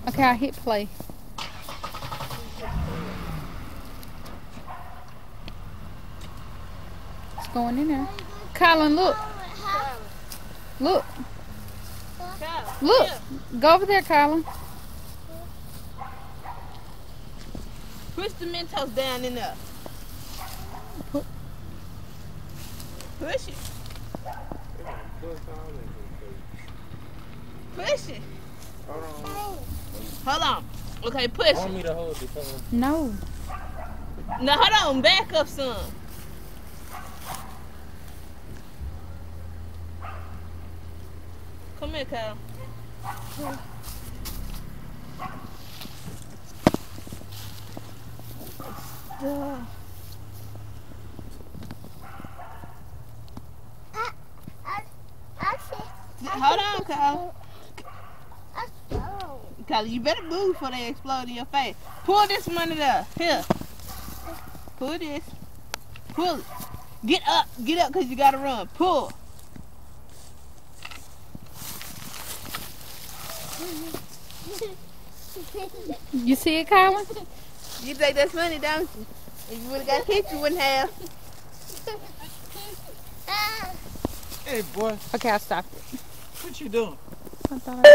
Okay, I hit play. It's going in there. Colin, look. Look. Look. Go over there, Colin. Push the Mentos down in there. Push it. Push it. Hold on. Okay, push it. Want me to hold it? No. Now, hold on. Back up some. Come here, Kyle. Hold on, Kyle. Kyle, you better move before they explode in your face. Pull this money there. Here. Pull this. Pull it. Get up, because you gotta run. Pull. You see it, Colin? You think that's funny, don't you? If you would have got hit, you wouldn't have. Hey, boy. Okay, I stopped it. What you doing? I thought